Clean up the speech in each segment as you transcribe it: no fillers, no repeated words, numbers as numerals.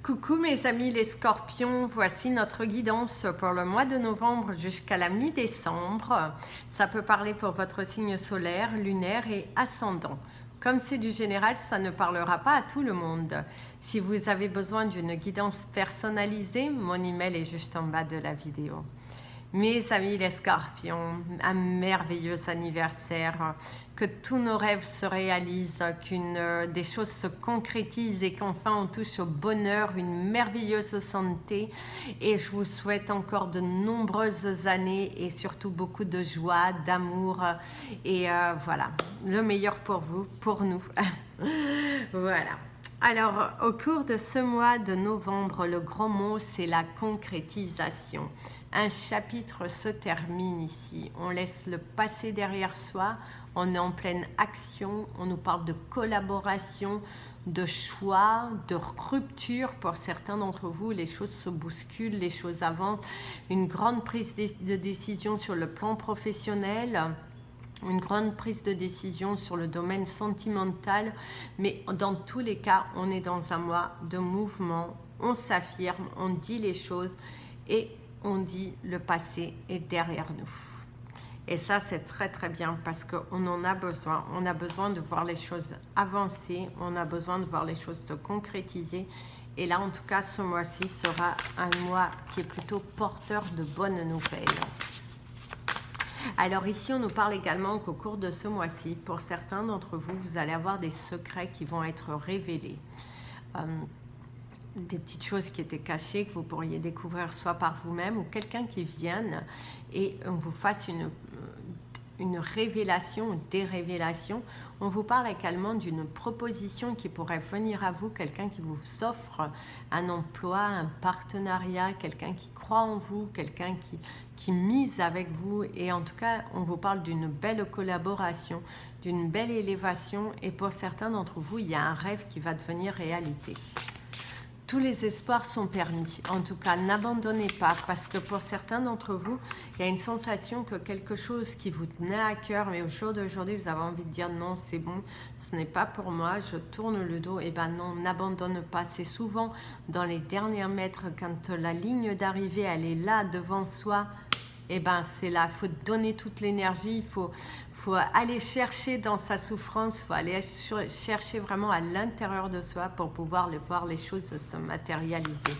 Coucou mes amis les scorpions, voici notre guidance pour le mois de novembre jusqu'à la mi-décembre. Ça peut parler pour votre signe solaire, lunaire et ascendant. Comme c'est du général, ça ne parlera pas à tout le monde. Si vous avez besoin d'une guidance personnalisée, mon email est juste en bas de la vidéo. Mes amis les scorpions, un merveilleux anniversaire, que tous nos rêves se réalisent, des choses se concrétisent et qu'enfin on touche au bonheur, une merveilleuse santé. Et je vous souhaite encore de nombreuses années et surtout beaucoup de joie, d'amour et voilà, le meilleur pour vous, pour nous. Voilà. Alors, au cours de ce mois de novembre, le grand mot, c'est la concrétisation. Un chapitre se termine ici. On laisse le passé derrière soi. On est en pleine action. On nous parle de collaboration, de choix, de rupture. Pour certains d'entre vous, les choses se bousculent, les choses avancent. Une grande prise de décision sur le plan professionnel. Une grande prise de décision sur le domaine sentimental, mais dans tous les cas, on est dans un mois de mouvement, on s'affirme, on dit les choses et on dit le passé est derrière nous. Et ça, c'est très très bien parce qu'on en a besoin. On a besoin de voir les choses avancer, on a besoin de voir les choses se concrétiser. Et là, en tout cas, ce mois-ci sera un mois qui est plutôt porteur de bonnes nouvelles. Alors ici, on nous parle également qu'au cours de ce mois-ci, pour certains d'entre vous, vous allez avoir des secrets qui vont être révélés. Des petites choses qui étaient cachées que vous pourriez découvrir soit par vous-même ou quelqu'un qui vienne et on vous fasse une révélation ou des révélations. On vous parle également d'une proposition qui pourrait venir à vous, quelqu'un qui vous offre un emploi, un partenariat, quelqu'un qui croit en vous, quelqu'un qui mise avec vous. Et en tout cas, on vous parle d'une belle collaboration, d'une belle élévation. Et pour certains d'entre vous, il y a un rêve qui va devenir réalité. Tous les espoirs sont permis. En tout cas, n'abandonnez pas parce que pour certains d'entre vous, il y a une sensation que quelque chose qui vous tenait à cœur, mais au jour d'aujourd'hui, vous avez envie de dire non, c'est bon, ce n'est pas pour moi, je tourne le dos. Et ben non, n'abandonne pas. C'est souvent dans les derniers mètres, quand la ligne d'arrivée, elle est là devant soi, et ben c'est là, il faut donner toute l'énergie, il faut aller chercher dans sa souffrance, il faut aller chercher vraiment à l'intérieur de soi pour pouvoir voir les choses se matérialiser.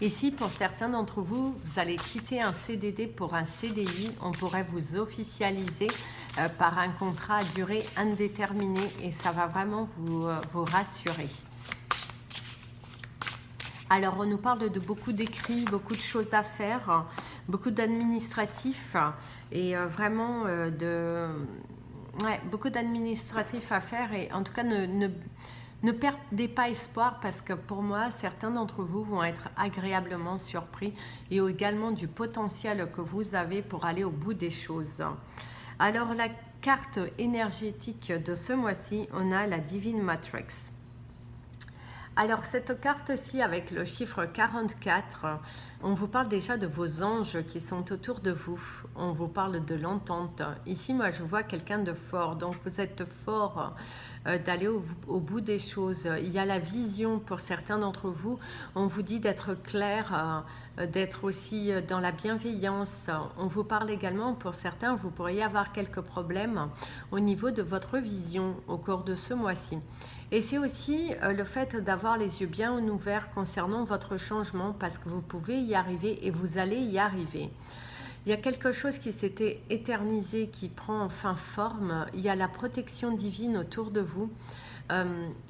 Ici, pour certains d'entre vous, vous allez quitter un CDD pour un CDI. On pourrait vous officialiser par un contrat à durée indéterminée et ça va vraiment vous rassurer. Alors, on nous parle de beaucoup d'écrits, beaucoup de choses à faire, beaucoup d'administratifs et vraiment beaucoup d'administratifs à faire. Et en tout cas, ne perdez pas espoir parce que pour moi, certains d'entre vous vont être agréablement surpris et également du potentiel que vous avez pour aller au bout des choses. Alors, la carte énergétique de ce mois-ci, on a la Divine Matrix. Alors cette carte-ci avec le chiffre 44, on vous parle déjà de vos anges qui sont autour de vous. On vous parle de l'entente. Ici, moi, je vois quelqu'un de fort. Donc, vous êtes fort d'aller au bout des choses. Il y a la vision pour certains d'entre vous. On vous dit d'être clair, d'être aussi dans la bienveillance. On vous parle également, pour certains, vous pourriez avoir quelques problèmes au niveau de votre vision au cours de ce mois-ci. Et c'est aussi le fait d'avoir les yeux bien ouverts concernant votre changement parce que vous pouvez y arriver et vous allez y arriver. Il y a quelque chose qui s'était éternisé, qui prend enfin forme. Il y a la protection divine autour de vous.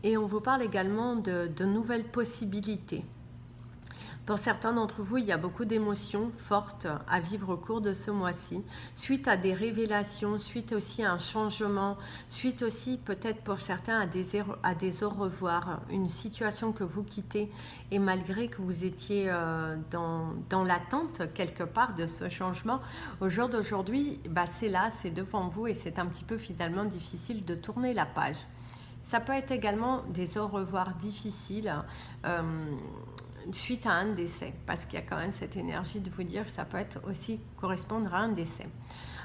Et on vous parle également de nouvelles possibilités. Pour certains d'entre vous, il y a beaucoup d'émotions fortes à vivre au cours de ce mois-ci, suite à des révélations, suite aussi à un changement, suite aussi peut-être pour certains à des au revoir, une situation que vous quittez et malgré que vous étiez dans l'attente quelque part de ce changement, au jour d'aujourd'hui, c'est là, c'est devant vous et c'est un petit peu finalement difficile de tourner la page. Ça peut être également des au revoir difficiles, suite à un décès, parce qu'il y a quand même cette énergie de vous dire que ça peut être aussi correspondre à un décès.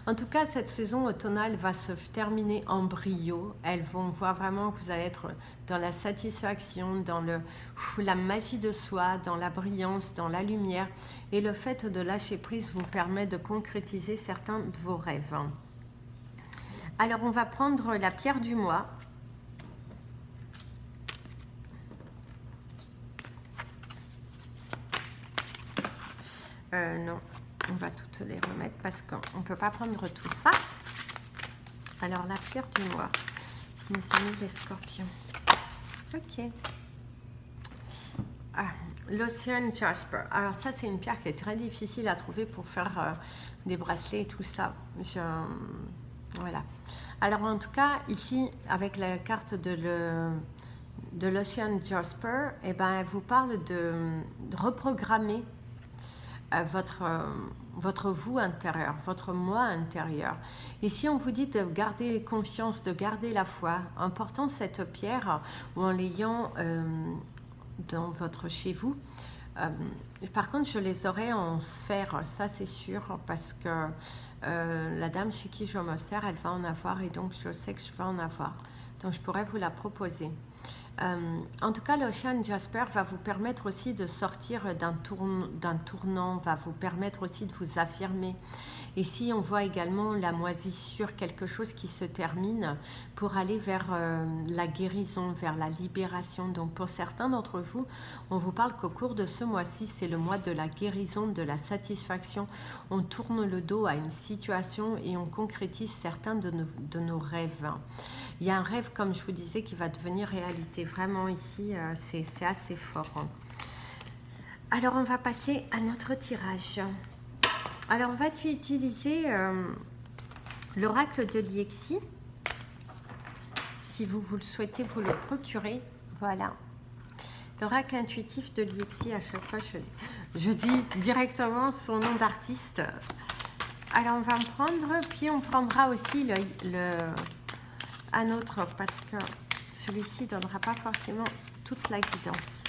En tout cas, cette saison automnale va se terminer en brio. Elles vont voir vraiment que vous allez être dans la satisfaction, dans la magie de soi, dans la brillance, dans la lumière. Et le fait de lâcher prise vous permet de concrétiser certains de vos rêves. Alors, on va prendre la pierre du mois. Non, on va toutes les remettre parce qu'on ne peut pas prendre tout ça. Alors, la pierre du mois, mes amis les scorpions. Ok. Ah, l'Ocean Jasper. Alors, ça, c'est une pierre qui est très difficile à trouver pour faire des bracelets et tout ça. Voilà. Alors, en tout cas, ici, avec la carte de l'Ocean Jasper, eh ben, elle vous parle de reprogrammer votre vous intérieur, votre moi intérieur. Ici, on vous dit de garder confiance, de garder la foi, en portant cette pierre ou en l'ayant chez vous. Par contre, je les aurai en sphère, ça c'est sûr, parce que la dame chez qui je me sers, elle va en avoir et donc je sais que je vais en avoir. Donc, je pourrais vous la proposer. En tout cas, l'Ocean Jasper va vous permettre aussi de sortir d'un tournant, va vous permettre aussi de vous affirmer. Ici, on voit également la moisissure, quelque chose qui se termine pour aller vers la guérison, vers la libération. Donc, pour certains d'entre vous, on vous parle qu'au cours de ce mois-ci, c'est le mois de la guérison, de la satisfaction. On tourne le dos à une situation et on concrétise certains de nos rêves. Il y a un rêve, comme je vous disais, qui va devenir réalité. Vraiment, ici, c'est assez fort. Alors, on va passer à notre tirage. Alors, on va utiliser l'oracle de Liexi. Si vous le souhaitez, vous le procurez. Voilà. L'oracle intuitif de Liexi, à chaque fois, je dis directement son nom d'artiste. Alors, on va en prendre, puis on prendra aussi un autre, parce que celui-ci ne donnera pas forcément toute la guidance.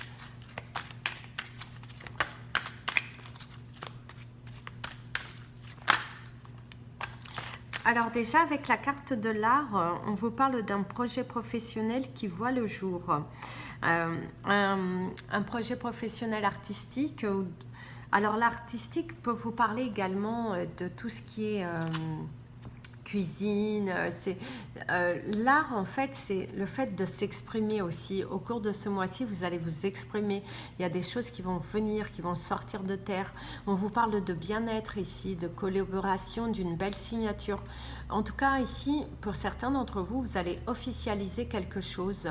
Alors déjà, avec la carte de l'art, on vous parle d'un projet professionnel qui voit le jour. Un projet professionnel artistique. Alors l'artistique peut vous parler également de tout ce qui est cuisine. L'art, en fait, c'est le fait de s'exprimer aussi. Au cours de ce mois-ci, vous allez vous exprimer. Il y a des choses qui vont venir, qui vont sortir de terre. On vous parle de bien-être ici, de collaboration, d'une belle signature. En tout cas, ici, pour certains d'entre vous, vous allez officialiser quelque chose.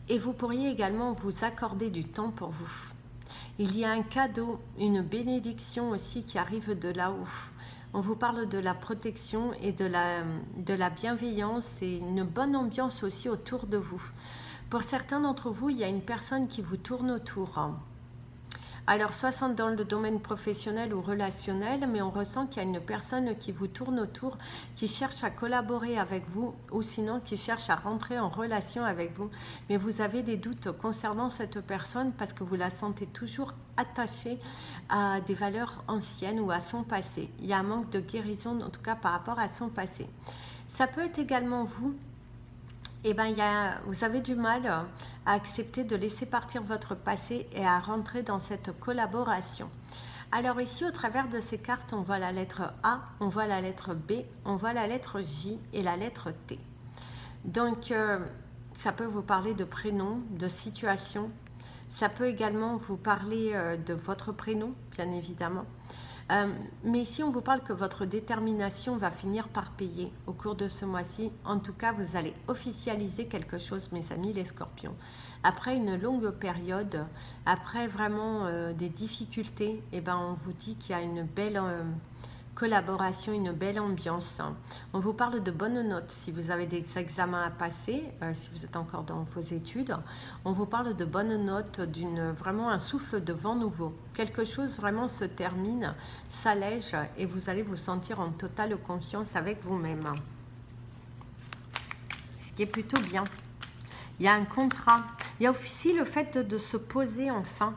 Et vous pourriez également vous accorder du temps pour vous. Il y a un cadeau, une bénédiction aussi qui arrive de là-haut. On vous parle de la protection et de la bienveillance et une bonne ambiance aussi autour de vous. Pour certains d'entre vous, il y a une personne qui vous tourne autour. Alors, soit dans le domaine professionnel ou relationnel, mais on ressent qu'il y a une personne qui vous tourne autour, qui cherche à collaborer avec vous ou sinon qui cherche à rentrer en relation avec vous. Mais vous avez des doutes concernant cette personne parce que vous la sentez toujours attachée à des valeurs anciennes ou à son passé. Il y a un manque de guérison, en tout cas par rapport à son passé. Ça peut être également vous. Eh ben, vous avez du mal à accepter de laisser partir votre passé et à rentrer dans cette collaboration. Alors ici, au travers de ces cartes, on voit la lettre A, on voit la lettre B, on voit la lettre J et la lettre T. Donc, ça peut vous parler de prénom, de situation. Ça peut également vous parler de votre prénom, bien évidemment. Mais ici, on vous parle que votre détermination va finir par payer au cours de ce mois-ci. En tout cas, vous allez officialiser quelque chose, mes amis les scorpions. Après une longue période, après vraiment des difficultés, eh ben, on vous dit qu'il y a une belle collaboration, une belle ambiance. On vous parle de bonnes notes si vous avez des examens à passer, si vous êtes encore dans vos études. On vous parle de bonnes notes, vraiment un souffle de vent nouveau. Quelque chose vraiment se termine, s'allège et vous allez vous sentir en totale confiance avec vous-même. Ce qui est plutôt bien. Il y a un contrat. Il y a aussi le fait de se poser enfin.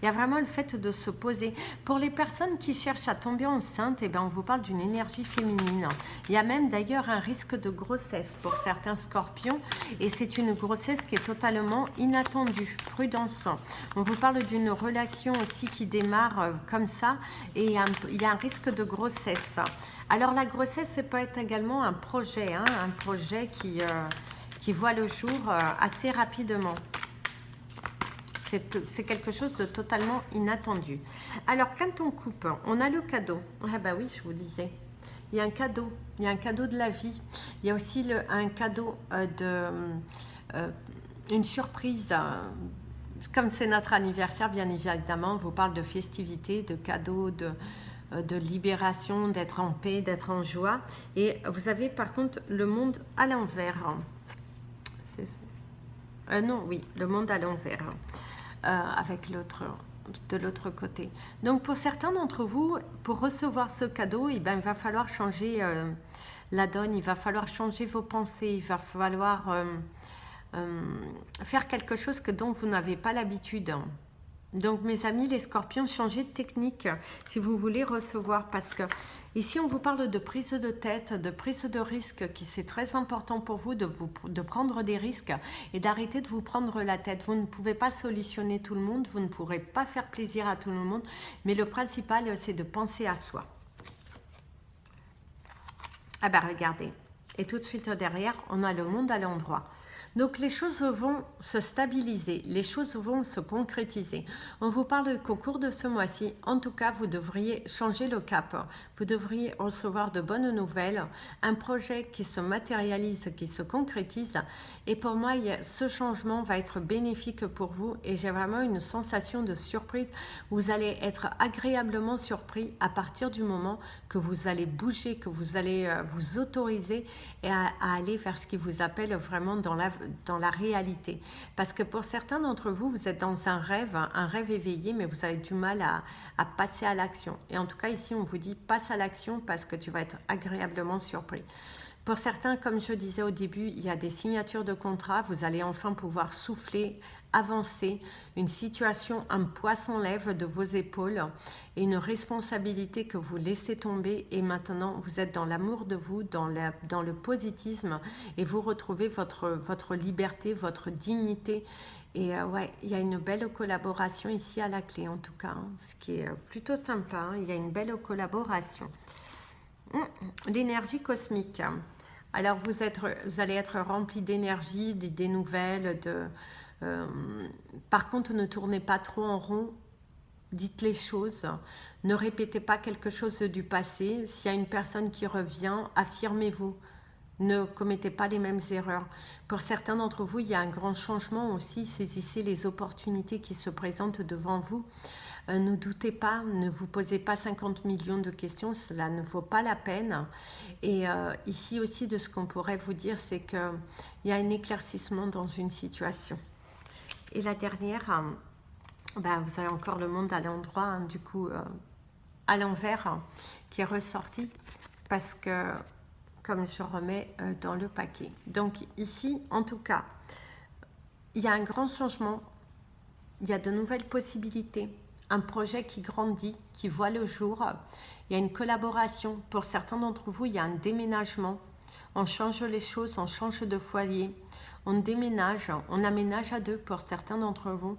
Il y a vraiment le fait de se poser. Pour les personnes qui cherchent à tomber enceinte, eh bien, on vous parle d'une énergie féminine. Il y a même d'ailleurs un risque de grossesse pour certains scorpions. Et c'est une grossesse qui est totalement inattendue. Prudence. On vous parle d'une relation aussi qui démarre comme ça. Et il y a un risque de grossesse. Alors la grossesse, ça peut être également un projet. Un projet qui voit le jour assez rapidement. C'est quelque chose de totalement inattendu. Alors, quand on coupe, on a le cadeau. Ah bah oui, je vous disais. Il y a un cadeau. Il y a un cadeau de la vie. Il y a aussi un cadeau une surprise. Comme c'est notre anniversaire, bien évidemment, on vous parle de festivités, de cadeaux, de libération, d'être en paix, d'être en joie. Et vous avez par contre le monde à l'envers. Non, oui, le monde à l'envers. Avec de l'autre côté. Donc pour certains d'entre vous, pour recevoir ce cadeau, eh ben, il va falloir changer la donne, il va falloir changer vos pensées, il va falloir faire quelque chose dont vous n'avez pas l'habitude. Donc mes amis les scorpions, changez de technique si vous voulez recevoir, parce que ici on vous parle de prise de tête, de prise de risque, qui c'est très important pour vous de prendre des risques et d'arrêter de vous prendre la tête. Vous ne pouvez pas solutionner tout le monde, vous ne pourrez pas faire plaisir à tout le monde, mais le principal c'est de penser à soi. Ah bah regardez, et tout de suite derrière on a le monde à l'endroit. Donc les choses vont se stabiliser, les choses vont se concrétiser. On vous parle qu'au cours de ce mois-ci, en tout cas, vous devriez changer le cap. Vous devriez recevoir de bonnes nouvelles, un projet qui se matérialise, qui se concrétise. Et pour moi, ce changement va être bénéfique pour vous et j'ai vraiment une sensation de surprise. Vous allez être agréablement surpris à partir du moment que vous allez bouger, que vous allez vous autoriser et à aller vers ce qui vous appelle vraiment dans la réalité. Parce que pour certains d'entre vous, vous êtes dans un rêve éveillé, mais vous avez du mal à passer à l'action. Et en tout cas, ici, on vous dit passe à l'action parce que tu vas être agréablement surpris. Pour certains, comme je disais au début, il y a des signatures de contrat, vous allez enfin pouvoir souffler, avancer, une situation, un poids s'enlève de vos épaules et une responsabilité que vous laissez tomber et maintenant vous êtes dans l'amour de vous, dans le positivisme et vous retrouvez votre liberté, votre dignité. Et ouais, il y a une belle collaboration ici à la clé en tout cas, ce qui est plutôt sympa, il y a une belle collaboration. L'énergie cosmique. Alors vous allez être rempli d'énergie, d'idées nouvelles. Par contre, ne tournez pas trop en rond. Dites les choses. Ne répétez pas quelque chose du passé. S'il y a une personne qui revient, affirmez-vous. Ne commettez pas les mêmes erreurs. Pour certains d'entre vous, il y a un grand changement aussi. Saisissez les opportunités qui se présentent devant vous. Ne doutez pas, ne vous posez pas 50 millions de questions, cela ne vaut pas la peine. Et ici aussi, de ce qu'on pourrait vous dire, c'est qu'il y a un éclaircissement dans une situation. Et la dernière, vous avez encore le monde à l'endroit, du coup, à l'envers, qui est ressorti, parce que, comme je remets dans le paquet. Donc ici, en tout cas, il y a un grand changement, il y a de nouvelles possibilités, un projet qui grandit, qui voit le jour. Il y a une collaboration. Pour certains d'entre vous, il y a un déménagement. On change les choses, on change de foyer. On déménage, on aménage à deux pour certains d'entre vous.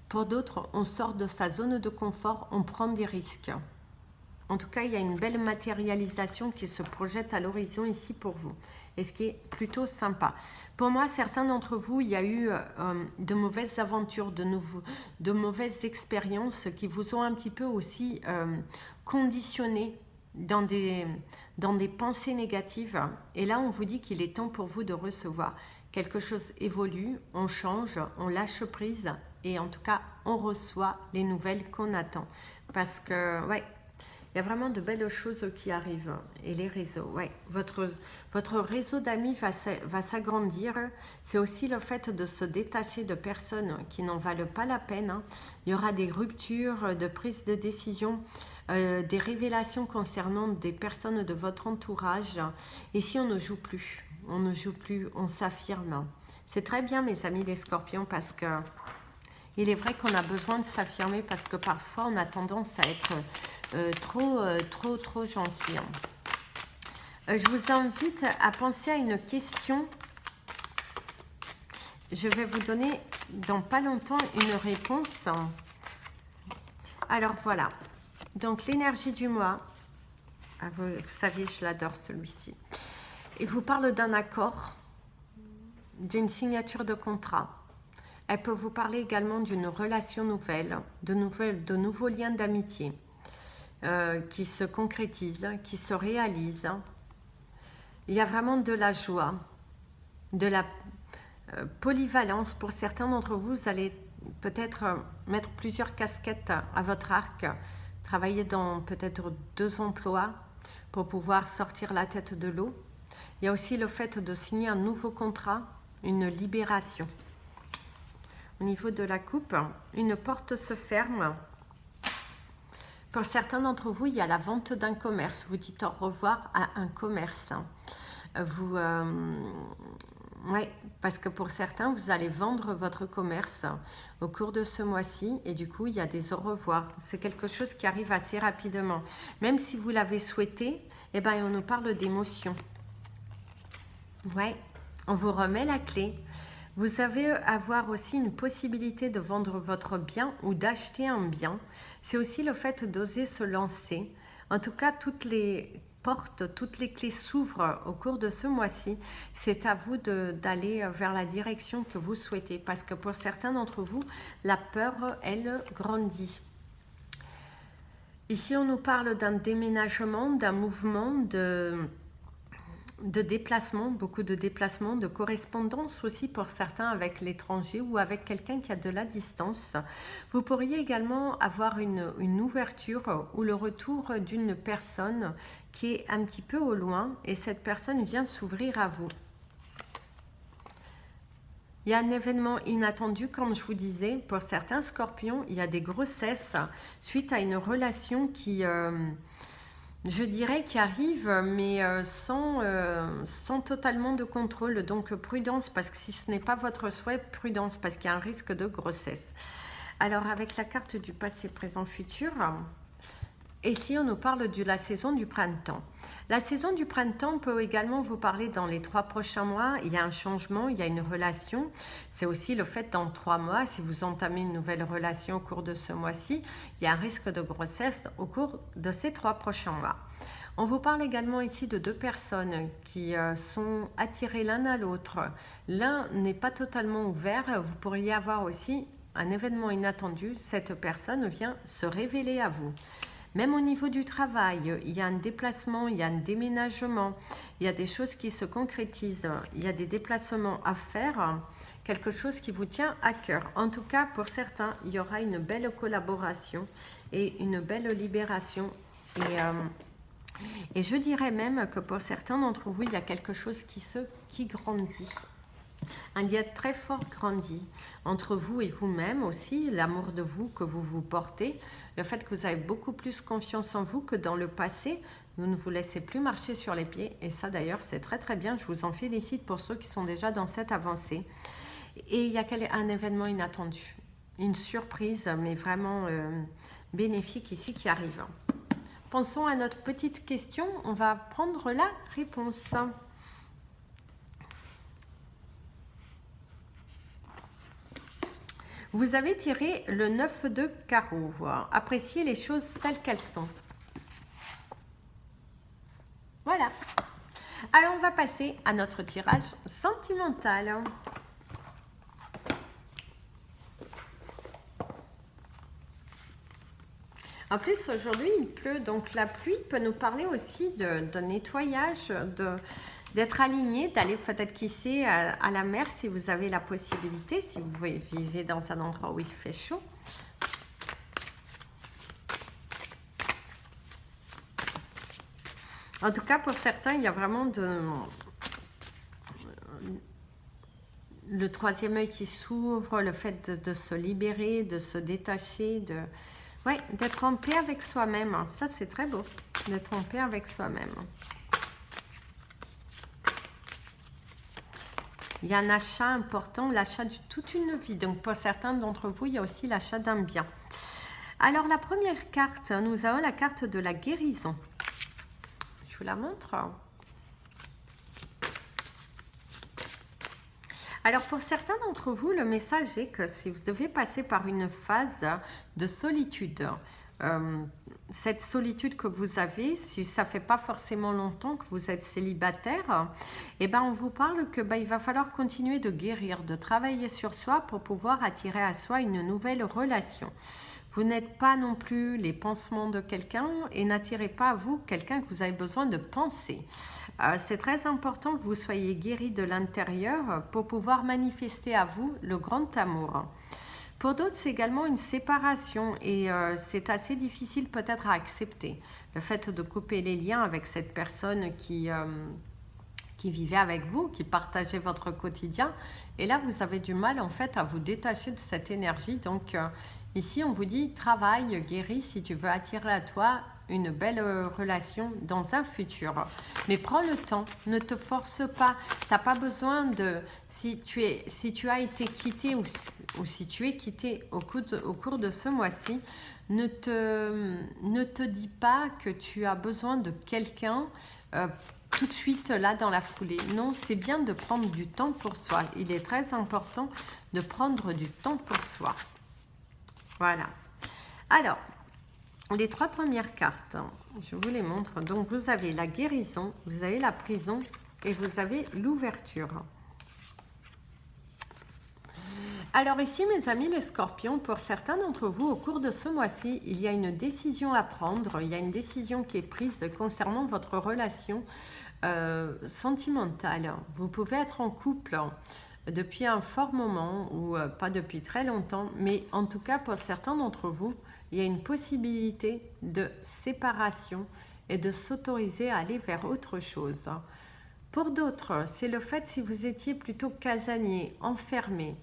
Pour d'autres, on sort de sa zone de confort, on prend des risques. En tout cas, il y a une belle matérialisation qui se projette à l'horizon ici pour vous. Et ce qui est plutôt sympa. Pour moi, certains d'entre vous, il y a eu de mauvaises aventures, de mauvaises expériences qui vous ont un petit peu aussi conditionné dans des pensées négatives. Et là, on vous dit qu'il est temps pour vous de recevoir. Quelque chose évolue, on change, on lâche prise et en tout cas, on reçoit les nouvelles qu'on attend. Parce que, ouais, il y a vraiment de belles choses qui arrivent. Et les réseaux, ouais. Votre réseau d'amis va s'agrandir. C'est aussi le fait de se détacher de personnes qui n'en valent pas la peine. Hein. Il y aura des ruptures de prise de décision, des révélations concernant des personnes de votre entourage. Ici, on ne joue plus. On ne joue plus, on s'affirme. C'est très bien, mes amis les scorpions, parce que Il est vrai qu'on a besoin de s'affirmer parce que parfois on a tendance à être trop gentil. Je vous invite à penser à une question. Je vais vous donner dans pas longtemps une réponse. Alors voilà, donc l'énergie du mois, vous savez, je l'adore celui-ci. Il vous parle d'un accord, d'une signature de contrat. Elle peut vous parler également d'une relation nouvelle, de nouveaux liens d'amitié qui se concrétisent, qui se réalisent. Il y a vraiment de la joie, de la polyvalence. Pour certains d'entre vous, vous allez peut-être mettre plusieurs casquettes à votre arc, travailler dans peut-être 2 emplois pour pouvoir sortir la tête de l'eau. Il y a aussi le fait de signer un nouveau contrat, une libération. Au niveau de la coupe, une porte se ferme. Pour certains d'entre vous, il y a la vente d'un commerce. Vous dites au revoir à un commerce. Ouais, parce que pour certains, vous allez vendre votre commerce au cours de ce mois-ci et du coup, il y a des au revoir. C'est quelque chose qui arrive assez rapidement. Même si vous l'avez souhaité, eh ben, on nous parle d'émotion. Ouais, on vous remet la clé. Vous allez avoir aussi une possibilité de vendre votre bien ou d'acheter un bien. C'est aussi le fait d'oser se lancer. En tout cas, toutes les portes, toutes les clés s'ouvrent au cours de ce mois-ci. C'est à vous d'aller vers la direction que vous souhaitez. Parce que pour certains d'entre vous, la peur, elle, grandit. Ici, on nous parle d'un déménagement, d'un mouvement, de déplacement, beaucoup de déplacements, de correspondance aussi pour certains avec l'étranger ou avec quelqu'un qui a de la distance. Vous pourriez également avoir une ouverture ou le retour d'une personne qui est un petit peu au loin et cette personne vient s'ouvrir à vous. Il y a un événement inattendu, comme je vous disais, pour certains scorpions, il y a des grossesses suite à une relation qui... je dirais qui arrive, mais sans totalement de contrôle. Donc prudence, parce que si ce n'est pas votre souhait, prudence, parce qu'il y a un risque de grossesse. Alors avec la carte du passé, présent, futur, ici on nous parle de la saison du printemps. La saison du printemps peut également vous parler dans les 3 prochains mois. Il y a un changement, il y a une relation. C'est aussi le fait dans 3 mois, si vous entamez une nouvelle relation au cours de ce mois-ci, il y a un risque de grossesse au cours de ces 3 prochains mois. On vous parle également ici de 2 personnes qui sont attirées l'un à l'autre. L'un n'est pas totalement ouvert. Vous pourriez avoir aussi un événement inattendu. Cette personne vient se révéler à vous. Même au niveau du travail, il y a un déplacement, il y a un déménagement, il y a des choses qui se concrétisent, il y a des déplacements à faire, quelque chose qui vous tient à cœur. En tout cas, pour certains, il y aura une belle collaboration et une belle libération. Et je dirais même que pour certains d'entre vous, il y a quelque chose qui grandit. Un lien très fort grandit entre vous et vous-même aussi, l'amour de vous que vous vous portez, le fait que vous avez beaucoup plus confiance en vous que dans le passé, vous ne vous laissez plus marcher sur les pieds et ça d'ailleurs c'est très très bien, je vous en félicite pour ceux qui sont déjà dans cette avancée. Et il y a un événement inattendu, une surprise mais vraiment bénéfique ici qui arrive. Pensons à notre petite question, on va prendre la réponse. Vous avez tiré le 9 de carreau. Appréciez les choses telles qu'elles sont. Voilà. Alors, on va passer à notre tirage sentimental. En plus, aujourd'hui, il pleut, donc la pluie peut nous parler aussi de nettoyage, d'être aligné, d'aller peut-être qui sait à la mer si vous avez la possibilité, si vous vivez dans un endroit où il fait chaud. En tout cas, pour certains, il y a vraiment le troisième œil qui s'ouvre, le fait de se libérer, de se détacher, d'être en paix avec soi-même. Ça, c'est très beau, d'être en paix avec soi-même. Il y a un achat important, l'achat de toute une vie. Donc pour certains d'entre vous, il y a aussi l'achat d'un bien. Alors la première carte, nous avons la carte de la guérison. Je vous la montre. Alors pour certains d'entre vous, le message est que si vous devez passer par une phase de solitude, cette solitude que vous avez, si ça ne fait pas forcément longtemps que vous êtes célibataire, eh ben on vous parle que il va falloir continuer de guérir, de travailler sur soi pour pouvoir attirer à soi une nouvelle relation. Vous n'êtes pas non plus les pansements de quelqu'un et n'attirez pas à vous quelqu'un que vous avez besoin de penser. C'est très important que vous soyez guéri de l'intérieur pour pouvoir manifester à vous le grand amour. Pour d'autres, c'est également une séparation et c'est assez difficile peut-être à accepter. Le fait de couper les liens avec cette personne qui vivait avec vous, qui partageait votre quotidien. Et là, vous avez du mal en fait à vous détacher de cette énergie. Donc ici, on vous dit, travaille, guéris si tu veux attirer à toi une belle relation dans un futur. Mais prends le temps, ne te force pas. Tu n'as pas besoin de... Si tu as été quitté ou si tu es quitté au cours de ce mois-ci, ne te dis pas que tu as besoin de quelqu'un tout de suite là dans la foulée. Non, c'est bien de prendre du temps pour soi. Il est très important de prendre du temps pour soi. Voilà. Alors, les trois premières cartes, je vous les montre. Donc, vous avez la guérison, vous avez la prison et vous avez l'ouverture. Alors ici, mes amis les scorpions, pour certains d'entre vous, au cours de ce mois-ci, il y a une décision à prendre. Il y a une décision qui est prise concernant votre relation sentimentale. Vous pouvez être en couple depuis un fort moment ou pas depuis très longtemps, mais en tout cas, pour certains d'entre vous, il y a une possibilité de séparation et de s'autoriser à aller vers autre chose. Pour d'autres, c'est le fait si vous étiez plutôt casanier, enfermé.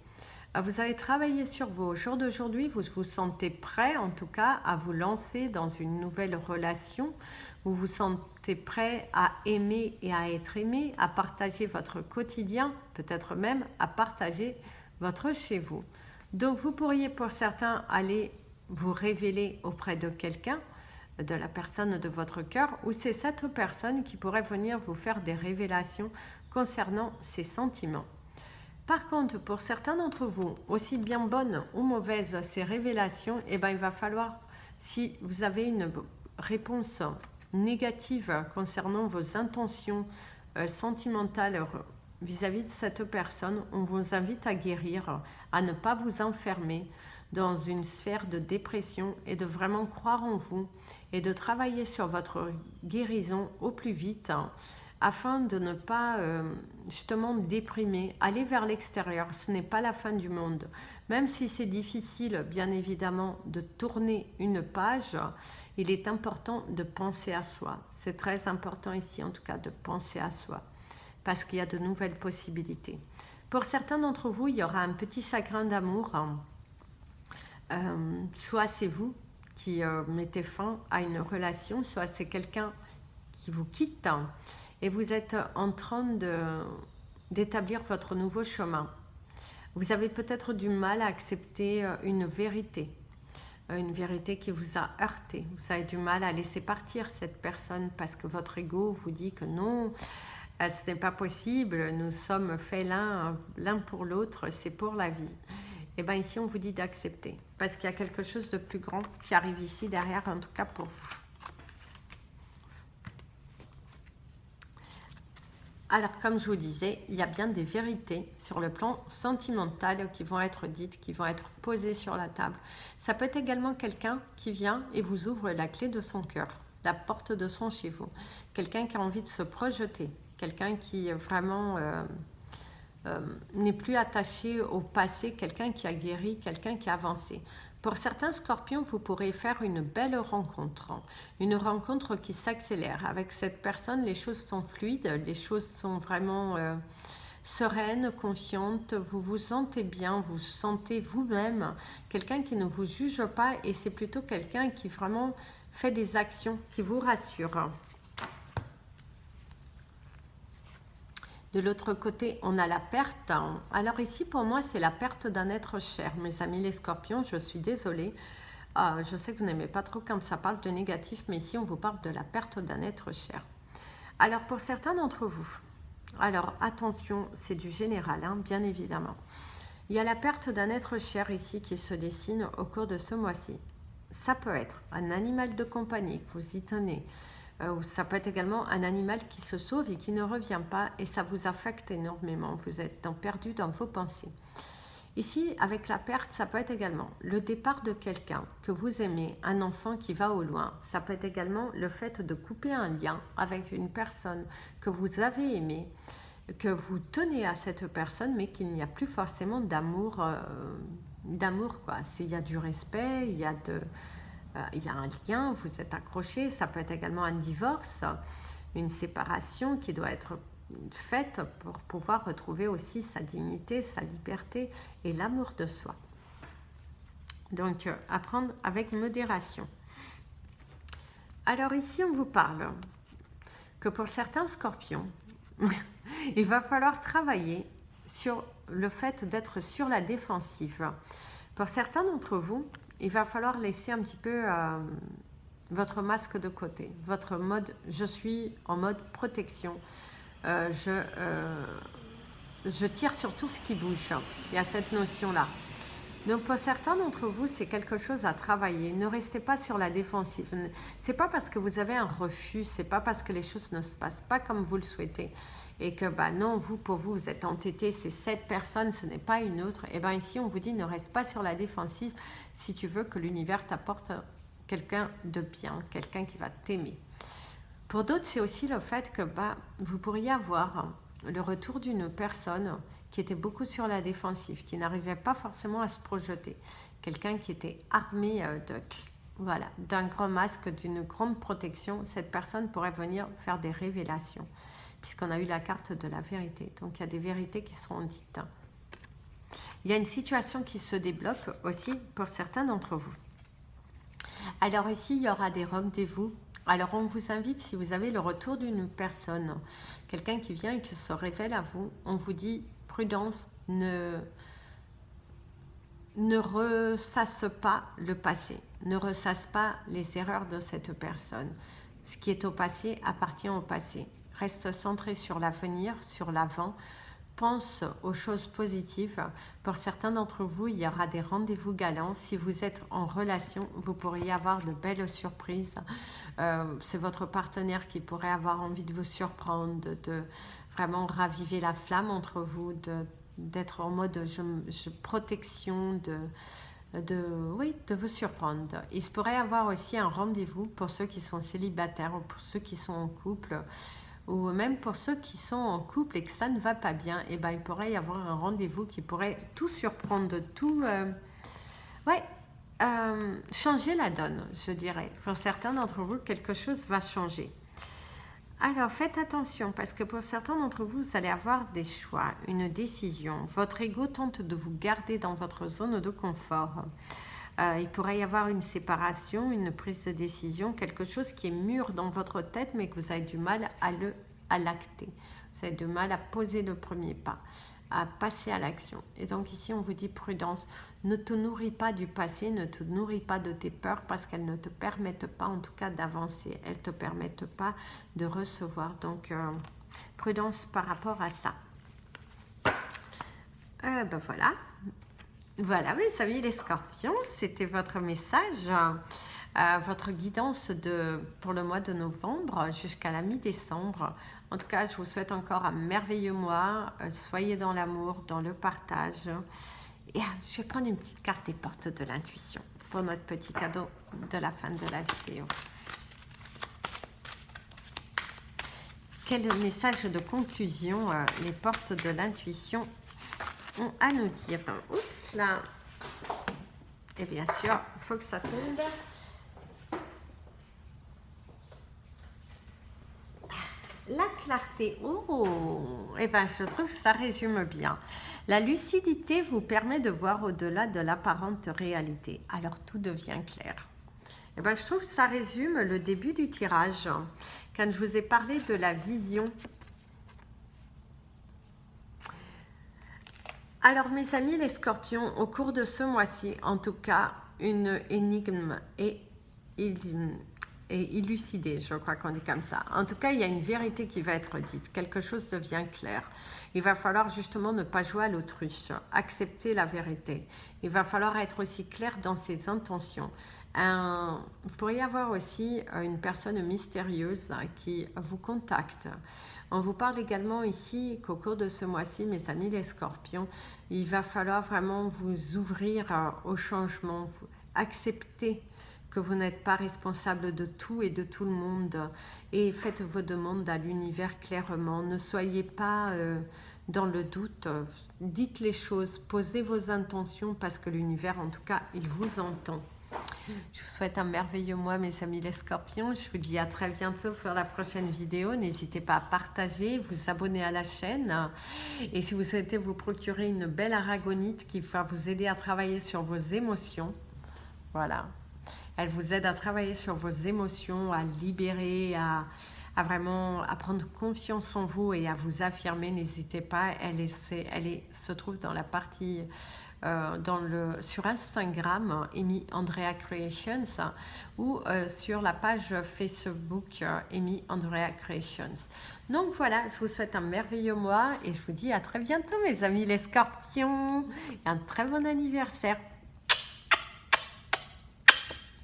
Vous avez travaillé sur vous. Au jour d'aujourd'hui, vous vous sentez prêt, en tout cas, à vous lancer dans une nouvelle relation. Vous vous sentez prêt à aimer et à être aimé, à partager votre quotidien, peut-être même à partager votre chez vous. Donc, vous pourriez pour certains aller vous révéler auprès de quelqu'un, de la personne de votre cœur, ou c'est cette personne qui pourrait venir vous faire des révélations concernant ses sentiments. Par contre, pour certains d'entre vous, aussi bien bonnes ou mauvaises ces révélations, eh ben, il va falloir, si vous avez une réponse négative concernant vos intentions sentimentales vis-à-vis de cette personne, on vous invite à guérir, à ne pas vous enfermer dans une sphère de dépression et de vraiment croire en vous et de travailler sur votre guérison au plus vite afin de ne pas justement déprimer, aller vers l'extérieur. Ce n'est pas la fin du monde. Même si c'est difficile, bien évidemment, de tourner une page, il est important de penser à soi. C'est très important ici, en tout cas, de penser à soi, parce qu'il y a de nouvelles possibilités. Pour certains d'entre vous, il y aura un petit chagrin d'amour. Soit c'est vous qui mettez fin à une relation, soit c'est quelqu'un qui vous quitte et vous êtes en train d'établir votre nouveau chemin. Vous avez peut-être du mal à accepter une vérité qui vous a heurté. Vous avez du mal à laisser partir cette personne parce que votre ego vous dit que non, ce n'est pas possible, nous sommes faits l'un pour l'autre, c'est pour la vie. Et bien ici, on vous dit d'accepter parce qu'il y a quelque chose de plus grand qui arrive ici derrière, en tout cas pour vous. Alors, comme je vous disais, il y a bien des vérités sur le plan sentimental qui vont être dites, qui vont être posées sur la table. Ça peut être également quelqu'un qui vient et vous ouvre la clé de son cœur, la porte de son chez vous. Quelqu'un qui a envie de se projeter, quelqu'un qui vraiment n'est plus attaché au passé, quelqu'un qui a guéri, quelqu'un qui a avancé. Pour certains scorpions, vous pourrez faire une belle rencontre, une rencontre qui s'accélère. Avec cette personne, les choses sont fluides, les choses sont vraiment sereines, conscientes, vous vous sentez bien, vous sentez vous-même, quelqu'un qui ne vous juge pas et c'est plutôt quelqu'un qui vraiment fait des actions qui vous rassurent. De l'autre côté, on a la perte. Alors ici, pour moi, c'est la perte d'un être cher. Mes amis les scorpions, je suis désolée. Je sais que vous n'aimez pas trop quand ça parle de négatif, mais ici, on vous parle de la perte d'un être cher. Alors, pour certains d'entre vous, alors attention, c'est du général, hein, bien évidemment. Il y a la perte d'un être cher ici qui se dessine au cours de ce mois-ci. Ça peut être un animal de compagnie que vous y tenez, ou ça peut être également un animal qui se sauve et qui ne revient pas, et ça vous affecte énormément. Vous êtes perdu dans vos pensées. Ici, avec la perte, ça peut être également le départ de quelqu'un que vous aimez, un enfant qui va au loin. Ça peut être également le fait de couper un lien avec une personne que vous avez aimée, que vous tenez à cette personne, mais qu'il n'y a plus forcément d'amour, quoi. Il y a du respect, il y a un lien, vous êtes accroché. Ça peut être également un divorce, une séparation qui doit être faite pour pouvoir retrouver aussi sa dignité, sa liberté et l'amour de soi. Donc, apprendre avec modération. Alors ici, on vous parle que pour certains scorpions, il va falloir travailler sur le fait d'être sur la défensive. Pour certains d'entre vous, il va falloir laisser un petit peu votre masque de côté, votre mode, je suis en mode protection. Je tire sur tout ce qui bouge. Il y a cette notion-là. Donc pour certains d'entre vous, c'est quelque chose à travailler. Ne restez pas sur la défensive. C'est pas parce que vous avez un refus, c'est pas parce que les choses ne se passent pas comme vous le souhaitez et que non, pour vous, vous êtes entêté, c'est cette personne, ce n'est pas une autre. Et bien ici, on vous dit, ne reste pas sur la défensive si tu veux que l'univers t'apporte quelqu'un de bien, quelqu'un qui va t'aimer. Pour d'autres, c'est aussi le fait que vous pourriez avoir le retour d'une personne qui était beaucoup sur la défensive, qui n'arrivait pas forcément à se projeter. Quelqu'un qui était armé d'un grand masque, d'une grande protection. Cette personne pourrait venir faire des révélations, puisqu'on a eu la carte de la vérité. Donc, il y a des vérités qui seront dites. Il y a une situation qui se débloque aussi pour certains d'entre vous. Alors ici, il y aura des rendez-vous. Alors, on vous invite, si vous avez le retour d'une personne, quelqu'un qui vient et qui se révèle à vous, on vous dit, prudence, ne ressasse pas le passé, ne ressasse pas les erreurs de cette personne. Ce qui est au passé appartient au passé. Reste centré sur l'avenir, sur l'avant. Pense aux choses positives. Pour certains d'entre vous, il y aura des rendez-vous galants. Si vous êtes en relation, vous pourriez avoir de belles surprises. C'est votre partenaire qui pourrait avoir envie de vous surprendre, de vraiment raviver la flamme entre vous, d'être en mode protection, de vous surprendre. Il se pourrait avoir aussi un rendez-vous pour ceux qui sont célibataires ou pour ceux qui sont en couple, ou même pour ceux qui sont en couple et que ça ne va pas bien, il pourrait y avoir un rendez-vous qui pourrait tout surprendre, changer la donne, je dirais. Pour certains d'entre vous, quelque chose va changer. Alors, faites attention, parce que pour certains d'entre vous, vous allez avoir des choix, une décision. Votre ego tente de vous garder dans votre zone de confort. Il pourrait y avoir une séparation, une prise de décision, quelque chose qui est mûr dans votre tête, mais que vous avez du mal à l'acter. Vous avez du mal à poser le premier pas, à passer à l'action. Et donc ici, on vous dit prudence. Ne te nourris pas du passé, ne te nourris pas de tes peurs, parce qu'elles ne te permettent pas, en tout cas, d'avancer. Elles ne te permettent pas de recevoir. Donc, prudence par rapport à ça. Voilà. Voilà, mes amis les scorpions, c'était votre message, votre guidance pour le mois de novembre jusqu'à la mi-décembre. En tout cas, je vous souhaite encore un merveilleux mois. Soyez dans l'amour, dans le partage. Et je vais prendre une petite carte des portes de l'intuition pour notre petit cadeau de la fin de la vidéo. Quel message de conclusion les portes de l'intuition ont à nous dire. Oups là. Et bien sûr, il faut que ça tombe. La clarté. Oh, et bien je trouve que ça résume bien. La lucidité vous permet de voir au-delà de l'apparente réalité. Alors tout devient clair. Et bien je trouve que ça résume le début du tirage. Quand je vous ai parlé de la vision Alors mes amis les scorpions, au cours de ce mois-ci, en tout cas, une énigme est élucidée, je crois qu'on dit comme ça. En tout cas, il y a une vérité qui va être dite, quelque chose devient clair. Il va falloir justement ne pas jouer à l'autruche, accepter la vérité. Il va falloir être aussi clair dans ses intentions. Vous pourriez avoir aussi une personne mystérieuse qui vous contacte. On vous parle également ici qu'au cours de ce mois-ci, mes amis les scorpions, il va falloir vraiment vous ouvrir au changement, accepter que vous n'êtes pas responsable de tout et de tout le monde et faites vos demandes à l'univers clairement. Ne soyez pas dans le doute, dites les choses, posez vos intentions parce que l'univers, en tout cas, il vous entend. Je vous souhaite un merveilleux mois, mes amis les scorpions. Je vous dis à très bientôt pour la prochaine vidéo. N'hésitez pas à partager, vous abonner à la chaîne. Et si vous souhaitez vous procurer une belle aragonite qui va vous aider à travailler sur vos émotions, voilà. Elle vous aide à travailler sur vos émotions, à libérer, à vraiment à prendre confiance en vous et à vous affirmer. N'hésitez pas, elle se trouve dans la partie... sur Instagram, Amy Andrea Creations, ou sur la page Facebook Amy Andrea Creations. Donc voilà, je vous souhaite un merveilleux mois et je vous dis à très bientôt mes amis les scorpions. Et un très bon anniversaire.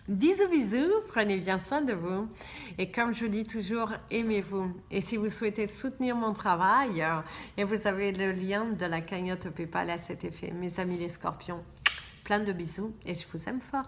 Bisous bisous, prenez bien soin de vous et comme je vous dis toujours, aimez-vous. Et si vous souhaitez soutenir mon travail, et vous avez le lien de la cagnotte PayPal à cet effet. Mes amis les scorpions, plein de bisous et je vous aime fort.